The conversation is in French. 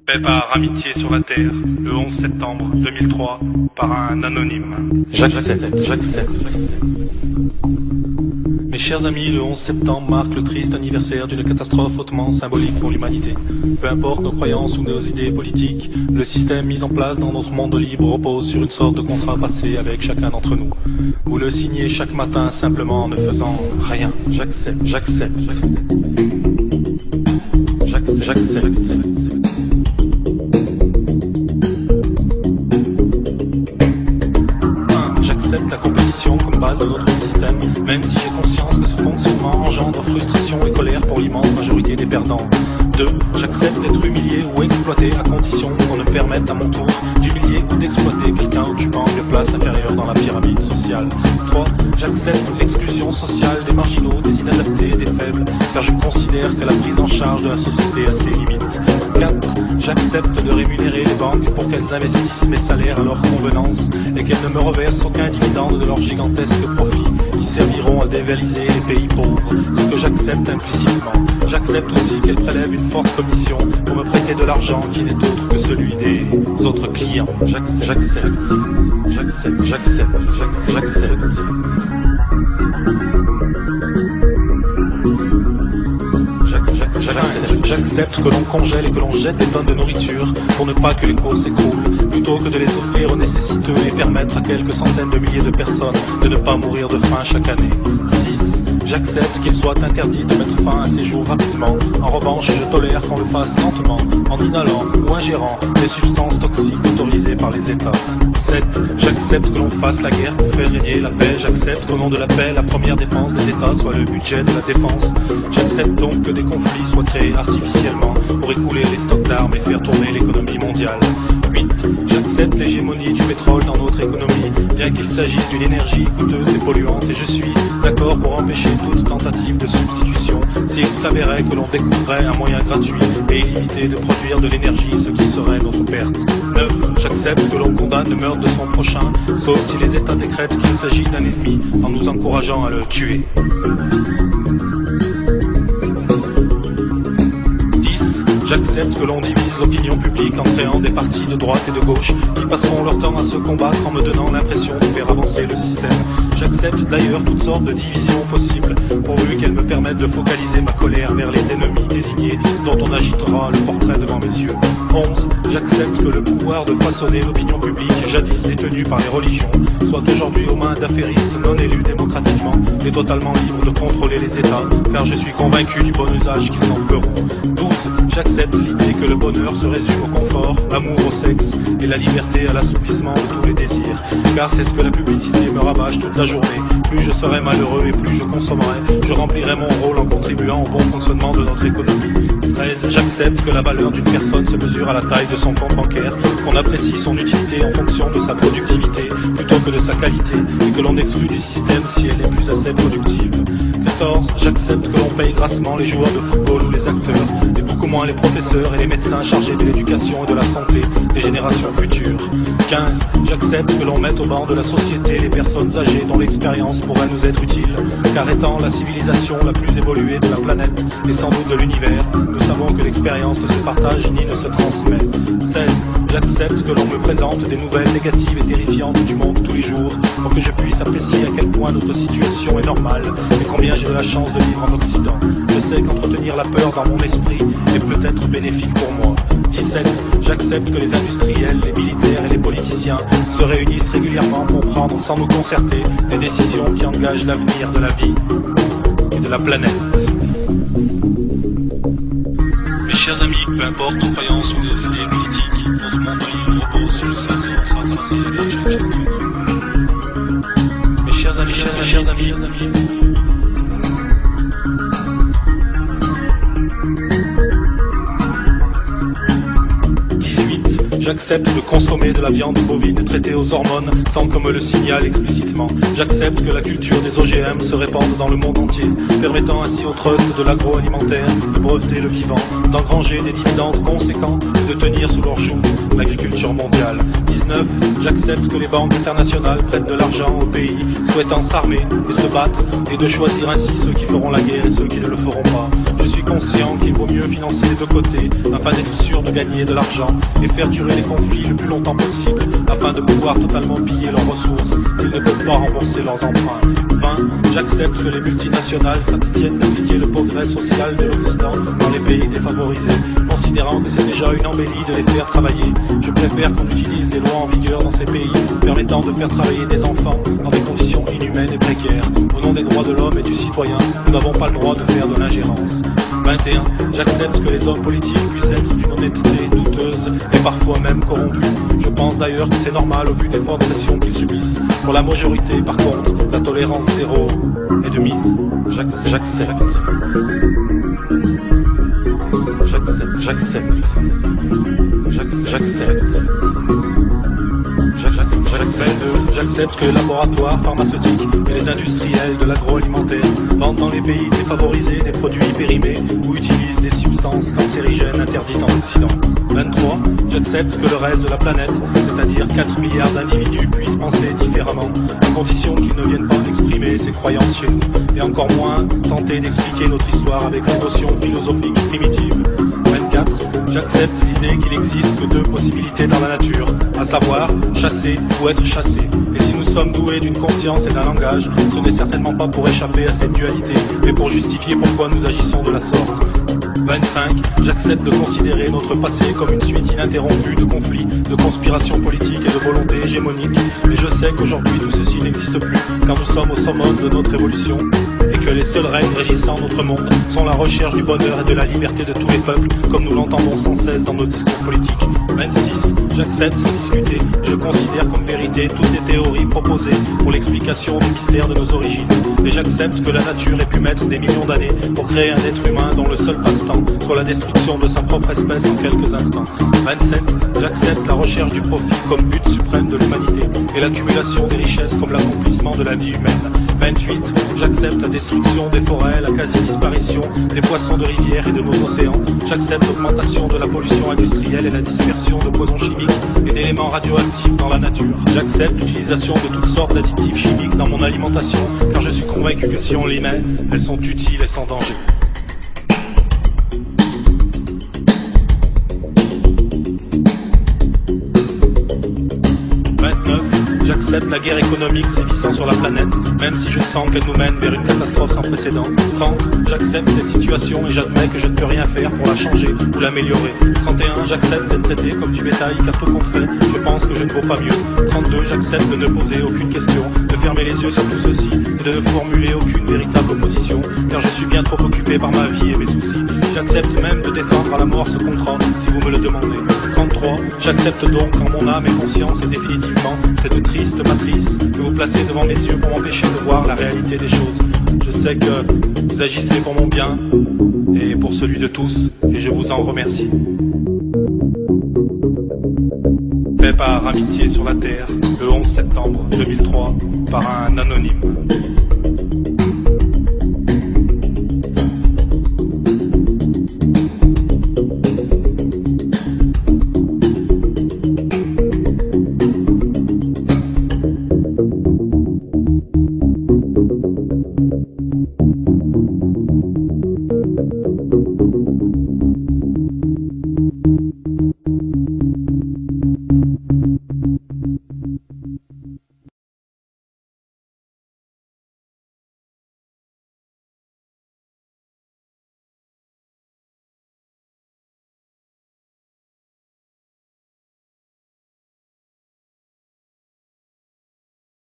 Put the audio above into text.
Paix par amitié sur la terre, le 11 septembre 2003, par un anonyme. J'accepte. Mes chers amis, le 11 septembre marque le triste anniversaire d'une catastrophe hautement symbolique pour l'humanité. Peu importe nos croyances ou nos idées politiques, le système mis en place dans notre monde libre repose sur une sorte de contrat passé avec chacun d'entre nous. Vous le signez chaque matin simplement en ne faisant rien. J'accepte. J'accepte la compétition comme base de notre système, même si j'ai conscience que ce fonctionnement engendre frustration et colère pour l'immense majorité des perdants. 2. J'accepte d'être humilié ou exploité à condition qu'on me permette à mon tour d'humilier ou d'exploiter quelqu'un occupant une place inférieure dans la pyramide sociale. 3. J'accepte l'exclusion sociale des marginaux, des inadaptés et des faibles, car je considère que la prise en charge de la société a ses limites. 4. J'accepte de rémunérer les banques pour qu'elles investissent mes salaires à leur convenance et qu'elles ne me reversent aucun dividende de leurs gigantesques profits qui serviront à dévaliser les pays pauvres, ce que j'accepte implicitement. J'accepte aussi qu'elles prélèvent une forte commission pour me prêter de l'argent qui n'est autre que celui des autres clients. J'accepte. J'accepte que l'on congèle et que l'on jette des tonnes de nourriture pour ne pas que les cours s'écroulent, plutôt que de les offrir aux nécessiteux et permettre à quelques centaines de milliers de personnes de ne pas mourir de faim chaque année. 6. J'accepte qu'il soit interdit de mettre fin à ces jours rapidement. En revanche, je tolère qu'on le fasse lentement, en inhalant ou ingérant des substances toxiques autorisées par les États. 7. J'accepte que l'on fasse la guerre pour faire régner la paix. J'accepte qu'au nom de la paix, la première dépense des États soit le budget de la défense. J'accepte donc que des conflits soient créés artificiellement pour écouler les stocks d'armes et faire tourner l'économie mondiale. 8. J'accepte l'hégémonie du pétrole dans notre économie, bien qu'il s'agisse d'une énergie coûteuse et polluante, et je suis d'accord pour empêcher toute tentative de substitution s'il s'avérait que l'on découvrait un moyen gratuit et illimité de produire de l'énergie, ce qui serait notre perte. 9. J'accepte que l'on condamne le meurtre de son prochain, sauf si les États décrètent qu'il s'agit d'un ennemi, en nous encourageant à le tuer. J'accepte que l'on divise l'opinion publique en créant des partis de droite et de gauche qui passeront leur temps à se combattre en me donnant l'impression de faire avancer le système. J'accepte d'ailleurs toutes sortes de divisions possibles, pourvu qu'elles me permettent de focaliser ma colère vers les ennemis désignés dont on agitera le portrait devant mes yeux. 11. J'accepte que le pouvoir de façonner l'opinion publique, jadis détenue par les religions, soit aujourd'hui aux mains d'affairistes non élus démocratiquement et totalement libres de contrôler les États, car je suis convaincu du bon usage qu'ils en feront. 12. J'accepte l'idée que le bonheur se résume au confort, l'amour au sexe et la liberté à l'assouvissement de tous les désirs, car c'est ce que la publicité me rabâche toute la journée. Plus je serai malheureux et plus je consommerai, je remplirai mon rôle en contribuant au bon fonctionnement de notre économie. 13. J'accepte que la valeur d'une personne se mesure à la taille de son compte bancaire, qu'on apprécie son utilité en fonction de sa productivité plutôt que de sa qualité, et que l'on exclut du système si elle n'est plus assez productive. 14. J'accepte que l'on paye grassement les joueurs de football ou les acteurs, et beaucoup moins les professeurs et les médecins chargés de l'éducation et de la santé des générations futures. 15. J'accepte que l'on mette au banc de la société les personnes âgées dont l'expérience pourrait nous être utile, car étant la civilisation la plus évoluée de la planète et sans doute de l'univers, nous savons que l'expérience ne se partage ni ne se transmet. 16. J'accepte que l'on me présente des nouvelles négatives et terrifiantes du monde tous les jours, pour que je puisse apprécier à quel point notre situation est normale et combien j'ai de la chance de vivre en Occident. Je sais qu'entretenir la peur dans mon esprit est peut-être bénéfique pour moi. 17. J'accepte que les industriels, les militaires et les politiciens se réunissent régulièrement pour prendre sans nous concerter des décisions qui engagent l'avenir de la vie et de la planète. Mes chers amis, peu importe nos croyances ou nos idées politiques, notre monde libre repose sur le sol de notre passé et mes chers amis, j'accepte de consommer de la viande bovine traitée aux hormones sans qu'on me le signale explicitement. J'accepte que la culture des OGM se répande dans le monde entier, permettant ainsi au trust de l'agroalimentaire de breveter le vivant, d'engranger des dividendes conséquents et de tenir sous leur joug l'agriculture mondiale. 19. J'accepte que les banques internationales prêtent de l'argent aux pays souhaitant s'armer et se battre et de choisir ainsi ceux qui feront la guerre et ceux qui ne le feront pas. Je suis conscient qu'il vaut mieux financer de côté afin d'être sûr de gagner de l'argent et faire durer les conflits le plus longtemps possible afin de pouvoir totalement piller leurs ressources s'ils ne peuvent pas rembourser leurs emprunts. 20. J'accepte que les multinationales s'abstiennent d'appliquer le progrès social de l'Occident dans les pays défavorisés, considérant que c'est déjà une embellie de les faire travailler. Je préfère qu'on utilise les lois en vigueur dans ces pays permettant de faire travailler des enfants dans des conditions inhumaines et précaires. Au nom des droits de l'homme et du citoyen, nous n'avons pas le droit de faire de l'ingérence. 21. J'accepte que les hommes politiques puissent être d'une honnêteté douteuse et parfois même corrompus. Je pense d'ailleurs que c'est normal au vu des fortes pressions qu'ils subissent. Pour la majorité, par contre, la tolérance zéro est de mise. J'accepte. J'accepte que les laboratoires pharmaceutiques et les industriels de l'agroalimentaire vendent dans les pays défavorisés des produits périmés ou utilisent des substances cancérigènes interdites en Occident. 23. J'accepte que le reste de la planète, c'est-à-dire 4 milliards d'individus, puissent penser différemment, à condition qu'ils ne viennent pas exprimer ses croyances chez nous, et encore moins tenter d'expliquer notre histoire avec ses notions philosophiques primitives. 24. J'accepte l'idée qu'il existe que deux possibilités dans la nature, à savoir chasser ou être chassé. Et si nous sommes doués d'une conscience et d'un langage, ce n'est certainement pas pour échapper à cette dualité, mais pour justifier pourquoi nous agissons de la sorte. 25. J'accepte de considérer notre passé comme une suite ininterrompue de conflits, de conspirations politiques et de volontés hégémoniques. Mais je sais qu'aujourd'hui tout ceci n'existe plus, car nous sommes au summum de notre évolution, et que les seules règles régissant notre monde sont la recherche du bonheur et de la liberté de tous les peuples, comme nous l'entendons sans cesse dans nos discours politiques. 26. J'accepte sans discuter, je considère comme vérité toutes les théories proposées pour l'explication du mystère de nos origines. Et j'accepte que la nature ait pu mettre des millions d'années pour créer un être humain dont le seul passe-temps soit la destruction de sa propre espèce en quelques instants. 27. J'accepte la recherche du profit comme but suprême de l'humanité et l'accumulation des richesses comme l'accomplissement de la vie humaine. 28. J'accepte la destruction des forêts, la quasi-disparition des poissons de rivière et de nos océans. J'accepte l'augmentation de la pollution industrielle et la dispersion de poisons chimiques et d'éléments radioactifs dans la nature. J'accepte l'utilisation de toutes sortes d'additifs chimiques dans mon alimentation, car je suis convaincu que si on les met, elles sont utiles et sans danger. J'accepte la guerre économique sévissant sur la planète, même si je sens qu'elle nous mène vers une catastrophe sans précédent. 30. J'accepte cette situation et j'admets que je ne peux rien faire pour la changer ou l'améliorer. 31. J'accepte d'être traité comme du bétail car tout compte fait, je pense que je ne vaux pas mieux. 32. J'accepte de ne poser aucune question, de fermer les yeux sur tout ceci et de ne formuler aucune véritable opposition, car je suis bien trop occupé par ma vie et mes soucis. J'accepte même de défendre à la mort ce contrat, si vous me le demandez. 33. J'accepte donc en mon âme et conscience et définitivement cette triste matrice que vous placez devant mes yeux pour m'empêcher de voir la réalité des choses. Je sais que vous agissez pour mon bien et pour celui de tous, et je vous en remercie. Fait par Amitié sur la Terre, le 11 septembre 2003, par un anonyme.